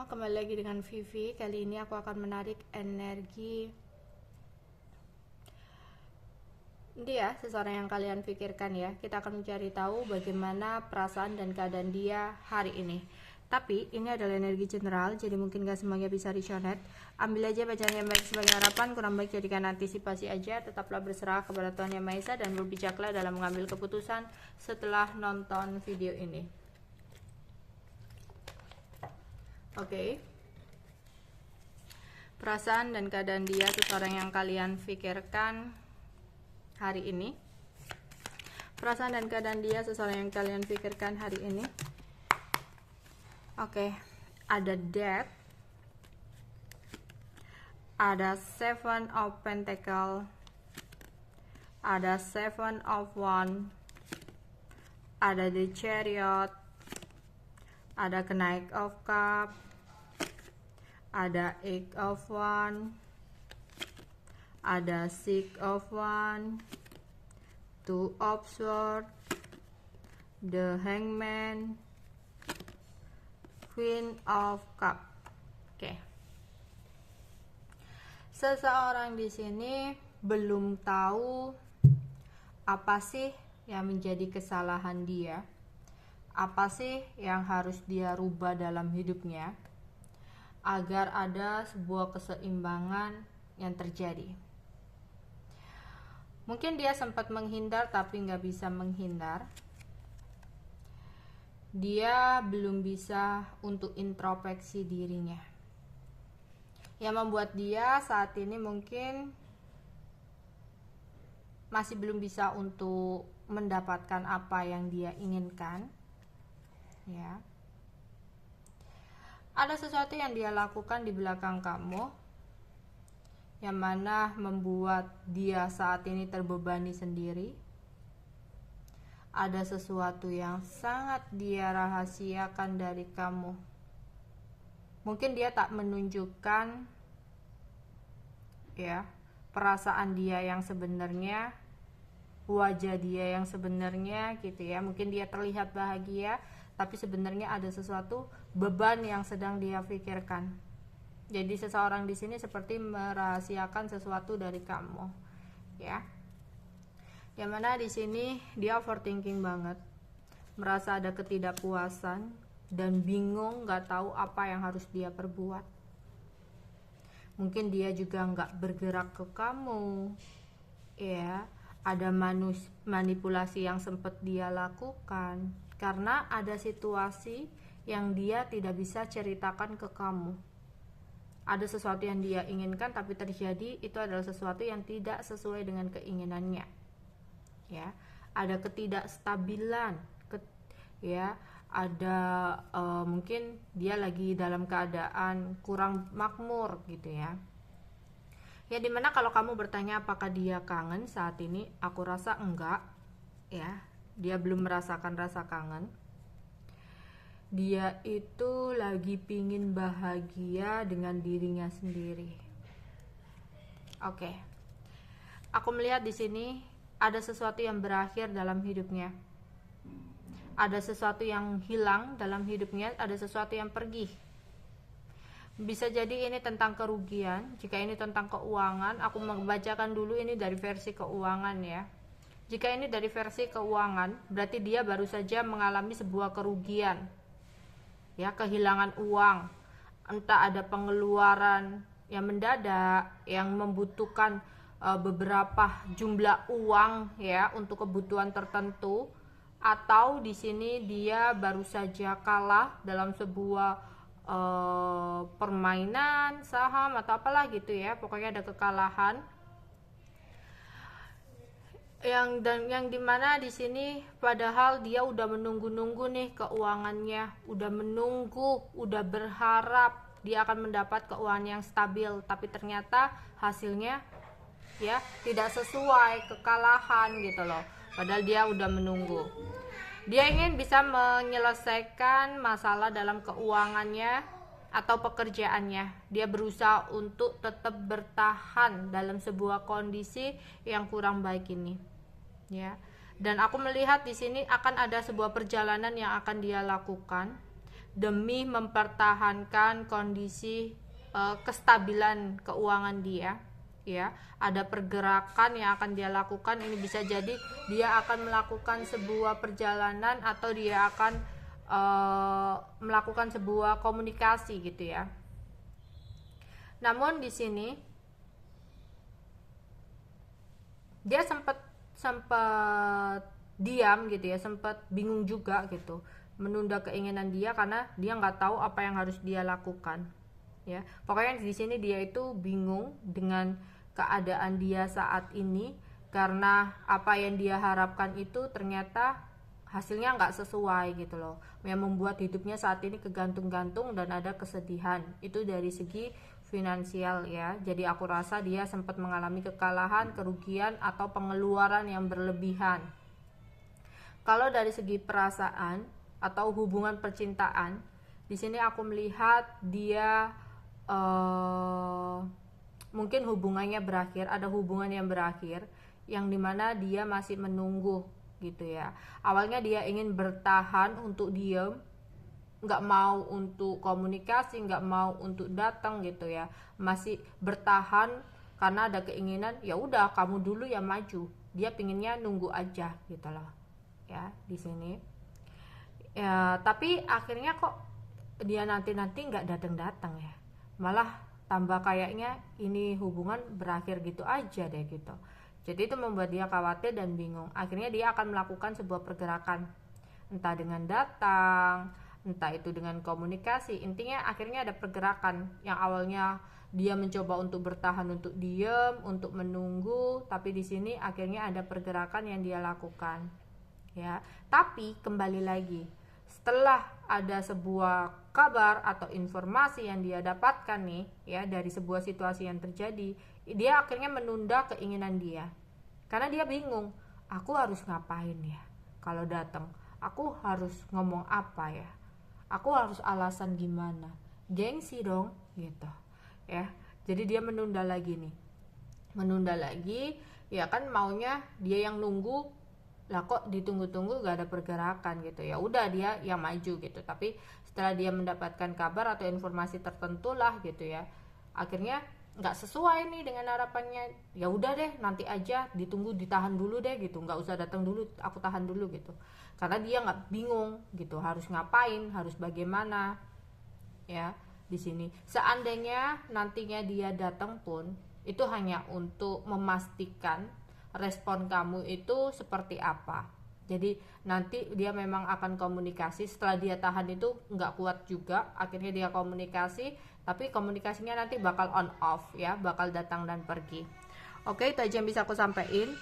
kembali lagi dengan Vivi. Kali ini aku akan menarik energi dia, seseorang yang kalian pikirkan ya. Kita akan mencari tahu bagaimana perasaan dan keadaan dia hari ini. Tapi ini adalah energi general, jadi mungkin gak semuanya bisa resonate. Ambil aja bacaan yang baik sebagai harapan, kurang baik jadikan antisipasi aja. Tetaplah berserah kepada Tuhan Yang Maha Esa dan berbijaklah dalam mengambil keputusan setelah nonton video ini. Oke. Perasaan dan keadaan dia, seseorang yang kalian pikirkan hari ini. Perasaan dan keadaan dia, seseorang yang kalian pikirkan hari ini. Oke. Ada Death, ada Seven of Pentacle, ada Seven of Wands, ada The Chariot, ada Knight of Cups, ada Eight of Wands, ada Six of Wands, Two of Swords, The Hangman, Queen of Cups. Oke. Seseorang di sini belum tahu apa sih yang menjadi kesalahan dia. Apa sih yang harus dia rubah dalam hidupnya agar ada sebuah keseimbangan yang terjadi. Mungkin dia sempat menghindar tapi nggak bisa menghindar. Dia belum bisa untuk introspeksi dirinya. Yang membuat dia saat ini mungkin masih belum bisa untuk mendapatkan apa yang dia inginkan. Ya. Ada sesuatu yang dia lakukan di belakang kamu yang mana membuat dia saat ini terbebani sendiri. Ada sesuatu yang sangat dia rahasiakan dari kamu. Mungkin dia tak menunjukkan ya perasaan dia yang sebenarnya, wajah dia yang sebenarnya gitu ya. Mungkin dia terlihat bahagia, tapi sebenarnya ada sesuatu beban yang sedang dia pikirkan. Jadi seseorang di sini seperti merahasiakan sesuatu dari kamu, ya. Yang mana di sini dia overthinking banget, merasa ada ketidakpuasan dan bingung, nggak tahu apa yang harus dia perbuat. Mungkin dia juga nggak bergerak ke kamu, ya. Ada manipulasi yang sempat dia lakukan karena ada situasi yang dia tidak bisa ceritakan ke kamu. Ada sesuatu yang dia inginkan tapi terjadi itu adalah sesuatu yang tidak sesuai dengan keinginannya. Ya, ada ketidakstabilan, ya, ada mungkin dia lagi dalam keadaan kurang makmur gitu ya. Ya, dimana kalau kamu bertanya apakah dia kangen saat ini, aku rasa enggak, ya. Dia belum merasakan rasa kangen. Dia itu lagi pingin bahagia dengan dirinya sendiri. Oke. Aku melihat di sini ada sesuatu yang berakhir dalam hidupnya. Ada sesuatu yang hilang dalam hidupnya, ada sesuatu yang pergi. Bisa jadi ini tentang kerugian. Jika ini tentang keuangan, aku membacakan dulu ini dari versi keuangan ya. Jika ini dari versi keuangan, berarti dia baru saja mengalami sebuah kerugian. Ya, kehilangan uang. Entah ada pengeluaran yang mendadak, yang membutuhkan beberapa jumlah uang ya untuk kebutuhan tertentu, atau di sini dia baru saja kalah dalam sebuah permainan saham atau apalah gitu ya, pokoknya ada kekalahan yang dimana di sini padahal dia udah menunggu-nunggu nih keuangannya, udah menunggu, udah berharap dia akan mendapat keuangan yang stabil, tapi ternyata hasilnya ya tidak sesuai, kekalahan gitu loh. Padahal dia udah menunggu. Dia ingin bisa menyelesaikan masalah dalam keuangannya atau pekerjaannya. Dia berusaha untuk tetap bertahan dalam sebuah kondisi yang kurang baik ini. Ya. Dan aku melihat di sini akan ada sebuah perjalanan yang akan dia lakukan demi mempertahankan kondisi kestabilan keuangan dia, ya. Ada pergerakan yang akan dia lakukan. Ini bisa jadi dia akan melakukan sebuah perjalanan atau dia akan melakukan sebuah komunikasi gitu ya. Namun di sini dia sempat diam gitu ya, sempat bingung juga gitu, menunda keinginan dia karena dia nggak tahu apa yang harus dia lakukan, ya. Pokoknya di sini dia itu bingung dengan keadaan dia saat ini karena apa yang dia harapkan itu ternyata hasilnya nggak sesuai gitu loh, yang membuat hidupnya saat ini kegantung-gantung dan ada kesedihan. Itu dari segi finansial ya. Jadi aku rasa dia sempat mengalami kekalahan, kerugian atau pengeluaran yang berlebihan. Kalau dari segi perasaan atau hubungan percintaan, di sini aku melihat dia mungkin hubungannya berakhir, ada hubungan yang berakhir, yang dimana dia masih menunggu gitu ya. Awalnya dia ingin bertahan untuk diam, nggak mau untuk komunikasi, nggak mau untuk datang gitu ya, masih bertahan karena ada keinginan, ya udah kamu dulu yang maju. Dia pinginnya nunggu aja gitu loh ya di sini ya. Tapi akhirnya kok dia nanti nggak datang ya, malah tambah kayaknya ini hubungan berakhir gitu aja deh gitu. Jadi itu membuat dia khawatir dan bingung. Akhirnya dia akan melakukan sebuah pergerakan, entah dengan datang, entah itu dengan komunikasi. Intinya akhirnya ada pergerakan yang awalnya dia mencoba untuk bertahan, untuk diam, untuk menunggu, tapi di sini akhirnya ada pergerakan yang dia lakukan ya. Tapi kembali lagi, setelah ada sebuah kabar atau informasi yang dia dapatkan nih ya dari sebuah situasi yang terjadi, dia akhirnya menunda keinginan dia karena dia bingung, aku harus ngapain ya kalau datang, aku harus ngomong apa ya, aku harus alasan gimana, gengsi dong gitu ya. Jadi dia menunda lagi ya, kan maunya dia yang nunggu lah, kok ditunggu-tunggu gak ada pergerakan gitu, ya udah dia yang maju gitu. Tapi setelah dia mendapatkan kabar atau informasi tertentu lah gitu ya, akhirnya nggak sesuai nih dengan harapannya, ya udah deh nanti aja, ditunggu, ditahan dulu deh gitu, nggak usah datang dulu, aku tahan dulu gitu. Karena dia nggak bingung gitu harus ngapain, harus bagaimana ya. Di sini seandainya nantinya dia datang pun itu hanya untuk memastikan respon kamu itu seperti apa. Jadi nanti dia memang akan komunikasi. Setelah dia tahan itu nggak kuat juga, akhirnya dia komunikasi, tapi komunikasinya nanti bakal on off ya, bakal datang dan pergi. Oke, itu aja yang bisa aku sampaikan.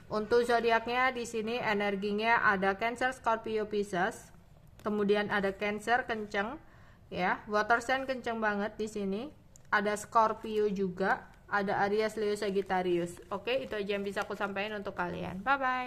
Untuk zodiaknya di sini energinya ada Cancer, Scorpio, Pisces. Kemudian ada Cancer kenceng ya, water sign kenceng banget di sini. Ada Scorpio juga, ada Aries, Leo, Sagittarius. Oke, itu aja yang bisa aku sampaikan untuk kalian. Bye bye.